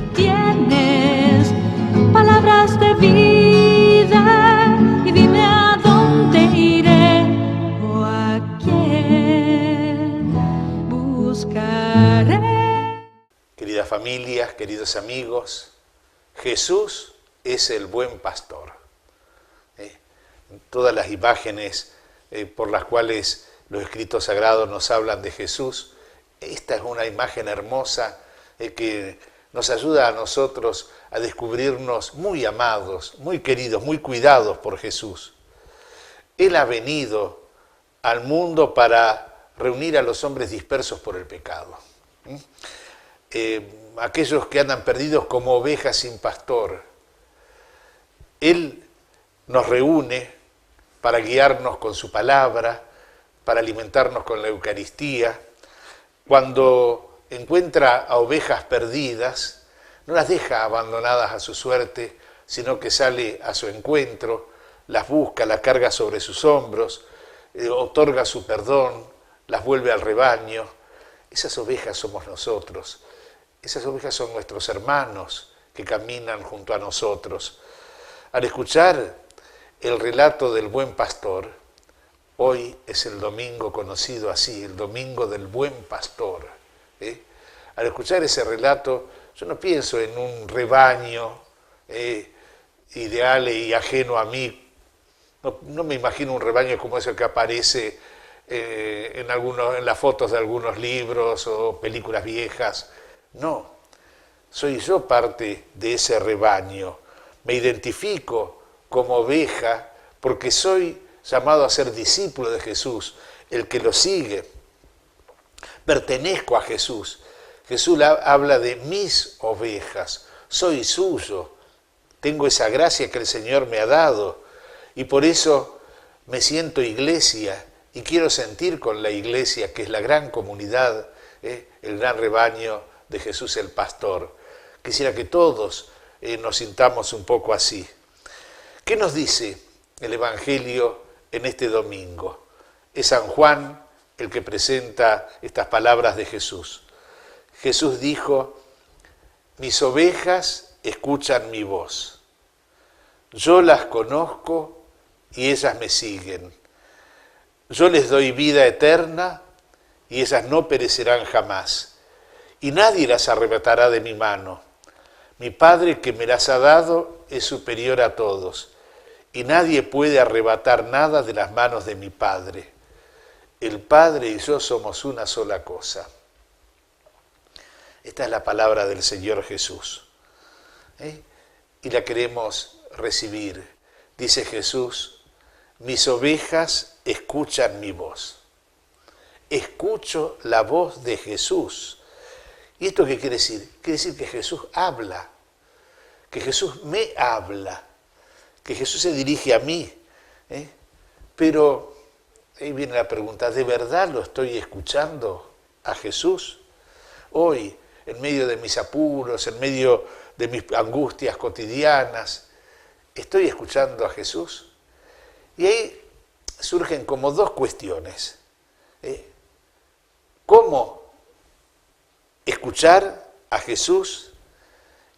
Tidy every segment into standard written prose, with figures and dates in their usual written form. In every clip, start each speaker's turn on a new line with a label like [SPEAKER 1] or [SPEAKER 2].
[SPEAKER 1] tú tienes palabras de vida y dime a dónde iré o a quién buscaré.
[SPEAKER 2] Queridas familias, queridos amigos, Jesús es el buen pastor. Todas las imágenes por las cuales los escritos sagrados nos hablan de Jesús, esta es una imagen hermosa que nos ayuda a nosotros a descubrirnos muy amados, muy queridos, muy cuidados por Jesús. Él ha venido al mundo para reunir a los hombres dispersos por el pecado. Aquellos que andan perdidos como ovejas sin pastor. Él nos reúne para guiarnos con su palabra, para alimentarnos con la Eucaristía. Cuando encuentra a ovejas perdidas, no las deja abandonadas a su suerte, sino que sale a su encuentro, las busca, las carga sobre sus hombros, otorga su perdón, las vuelve al rebaño. Esas ovejas somos nosotros, esas ovejas son nuestros hermanos que caminan junto a nosotros. Al escuchar el relato del buen pastor, hoy es el domingo conocido así, el domingo del buen pastor. Al escuchar ese relato, yo no pienso en un rebaño ideal y ajeno a mí. No me imagino un rebaño como ese que aparece en las fotos de algunos libros o películas viejas. No, soy yo parte de ese rebaño. Me identifico como oveja porque soy llamado a ser discípulo de Jesús, el que lo sigue. Pertenezco a Jesús. Jesús habla de mis ovejas, soy suyo, tengo esa gracia que el Señor me ha dado y por eso me siento iglesia y quiero sentir con la iglesia, que es la gran comunidad, el gran rebaño de Jesús el pastor. Quisiera que todos nos sintamos un poco así. ¿Qué nos dice el Evangelio en este domingo? Es San Juan el que presenta estas palabras de Jesús. Jesús dijo: mis ovejas escuchan mi voz. Yo las conozco y ellas me siguen. Yo les doy vida eterna y ellas no perecerán jamás. Y nadie las arrebatará de mi mano. Mi Padre que me las ha dado es superior a todos. Y nadie puede arrebatar nada de las manos de mi Padre. El Padre y yo somos una sola cosa. Esta es la palabra del Señor Jesús. Y la queremos recibir. Dice Jesús: mis ovejas escuchan mi voz. Escucho la voz de Jesús. ¿Y esto qué quiere decir? Quiere decir que Jesús habla, que Jesús me habla, que Jesús se dirige a mí. Pero ahí viene la pregunta: ¿de verdad lo estoy escuchando a Jesús? Hoy, en medio de mis apuros, en medio de mis angustias cotidianas, ¿estoy escuchando a Jesús? Y ahí surgen como dos cuestiones. ¿Cómo escuchar a Jesús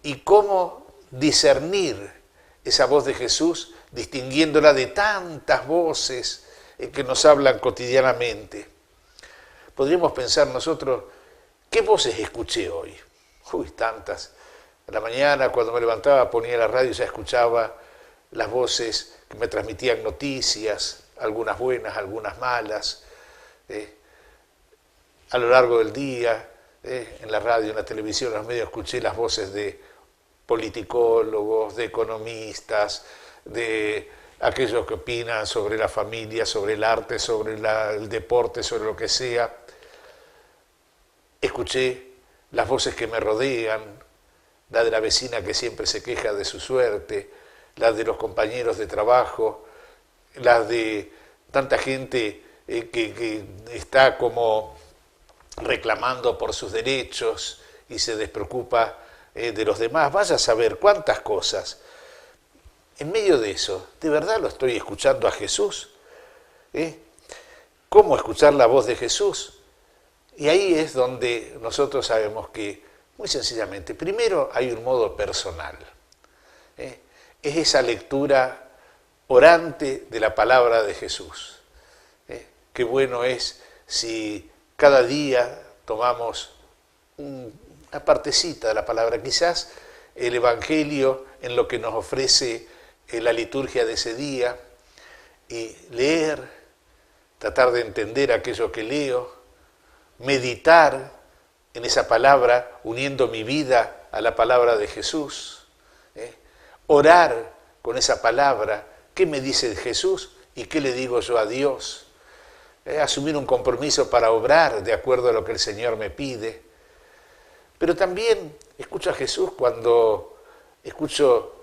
[SPEAKER 2] y cómo discernir esa voz de Jesús, distinguiéndola de tantas voces que nos hablan cotidianamente? Podríamos pensar nosotros: ¿qué voces escuché hoy? Tantas. A la mañana, cuando me levantaba, ponía la radio y ya escuchaba las voces que me transmitían noticias, algunas buenas, algunas malas. A lo largo del día, en la radio, en la televisión, en los medios, escuché las voces de politicólogos, de economistas, de aquellos que opinan sobre la familia, sobre el arte, sobre el deporte, sobre lo que sea. Escuché las voces que me rodean, la de la vecina que siempre se queja de su suerte, la de los compañeros de trabajo, la de tanta gente que está como reclamando por sus derechos y se despreocupa de los demás. Vaya a saber cuántas cosas. En medio de eso, ¿de verdad lo estoy escuchando a Jesús? ¿Cómo escuchar la voz de Jesús? Y ahí es donde nosotros sabemos que Muy sencillamente, primero hay un modo personal. Es esa lectura orante de la palabra de Jesús. Qué bueno es si cada día tomamos una partecita de la palabra, quizás el Evangelio en lo que nos ofrece la liturgia de ese día, y leer, tratar de entender aquello que leo, meditar en esa palabra, uniendo mi vida a la palabra de Jesús, orar con esa palabra, ¿qué me dice Jesús y qué le digo yo a Dios? Asumir un compromiso para obrar de acuerdo a lo que el Señor me pide. Pero también escucho a Jesús cuando escucho,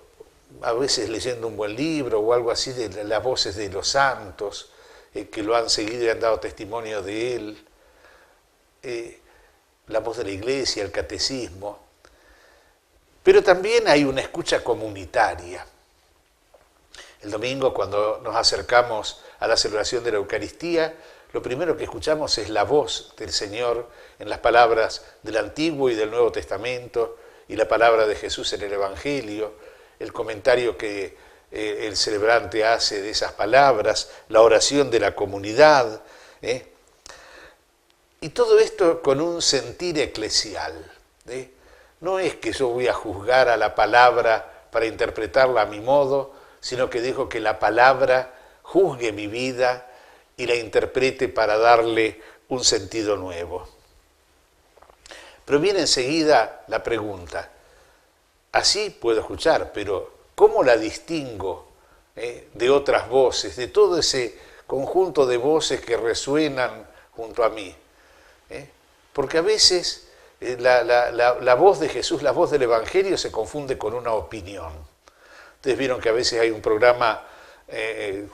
[SPEAKER 2] a veces leyendo un buen libro o algo así, de las voces de los santos que lo han seguido y han dado testimonio de Él, la voz de la iglesia, el catecismo. Pero también hay una escucha comunitaria. El domingo, cuando nos acercamos a la celebración de la Eucaristía, lo primero que escuchamos es la voz del Señor en las palabras del Antiguo y del Nuevo Testamento y la palabra de Jesús en el Evangelio, el comentario que el celebrante hace de esas palabras, la oración de la comunidad, y todo esto con un sentir eclesial. No es que yo voy a juzgar a la palabra para interpretarla a mi modo, sino que dejo que la palabra juzgue mi vida y la interprete para darle un sentido nuevo. Pero viene enseguida la pregunta, así puedo escuchar, pero ¿cómo la distingo de otras voces, de todo ese conjunto de voces que resuenan junto a mí? Porque a veces la voz de Jesús, la voz del Evangelio se confunde con una opinión. Ustedes vieron que a veces hay un programa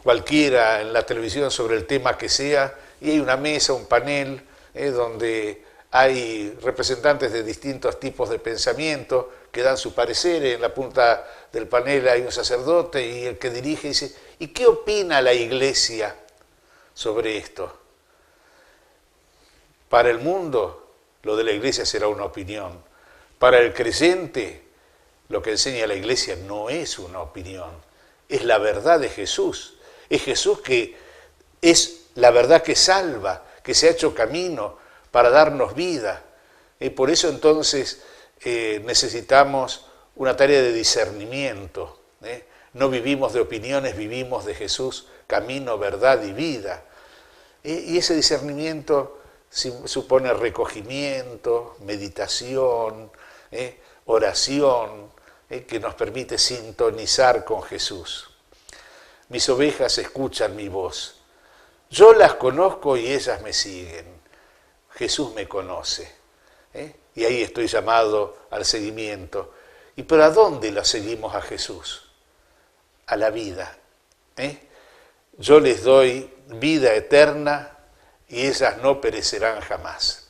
[SPEAKER 2] cualquiera en la televisión sobre el tema que sea, y hay una mesa, un panel, donde hay representantes de distintos tipos de pensamiento que dan su parecer. En la punta del panel hay un sacerdote y el que dirige dice, ¿y qué opina la Iglesia sobre esto? Para el mundo, lo de la Iglesia será una opinión. Para el creyente, lo que enseña la Iglesia no es una opinión, es la verdad de Jesús. Es Jesús que es la verdad que salva, que se ha hecho camino para darnos vida. Y por eso entonces necesitamos una tarea de discernimiento. No vivimos de opiniones, vivimos de Jesús, camino, verdad y vida. Y ese discernimiento supone recogimiento, meditación, oración, que nos permite sintonizar con Jesús. Mis ovejas escuchan mi voz. Yo las conozco y ellas me siguen. Jesús me conoce. Y ahí estoy llamado al seguimiento. ¿Y para dónde lo seguimos a Jesús? A la vida. Yo les doy vida eterna y ellas no perecerán jamás.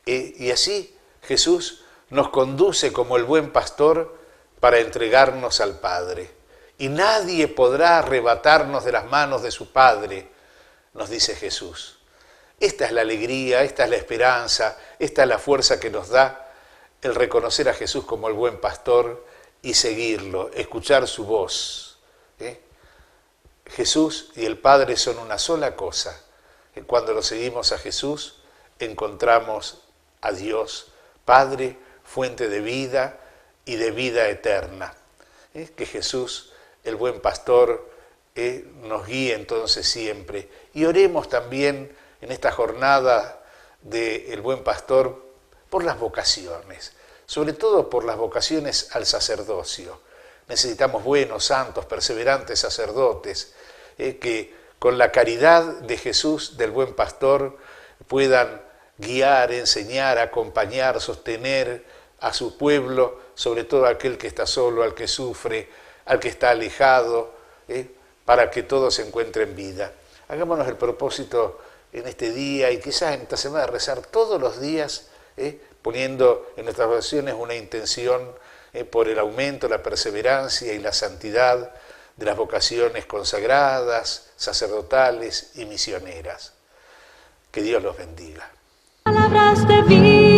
[SPEAKER 2] Y así Jesús nos conduce como el buen pastor para entregarnos al Padre. Y nadie podrá arrebatarnos de las manos de su Padre, nos dice Jesús. Esta es la alegría, esta es la esperanza, esta es la fuerza que nos da el reconocer a Jesús como el buen pastor y seguirlo, escuchar su voz. Jesús y el Padre son una sola cosa. Cuando lo seguimos a Jesús, encontramos a Dios, Padre, fuente de vida y de vida eterna. Que Jesús, el buen pastor, nos guíe entonces siempre. Y oremos también en esta jornada del buen pastor por las vocaciones, sobre todo por las vocaciones al sacerdocio. Necesitamos buenos, santos, perseverantes sacerdotes que con la caridad de Jesús, del buen pastor, puedan guiar, enseñar, acompañar, sostener a su pueblo, sobre todo aquel que está solo, al que sufre, al que está alejado, para que todos se encuentren vida. Hagámonos el propósito en este día y quizás en esta semana de rezar todos los días, poniendo en nuestras oraciones una intención por el aumento, la perseverancia y la santidad de las vocaciones consagradas, sacerdotales y misioneras. Que Dios los bendiga.
[SPEAKER 1] Palabras de vida.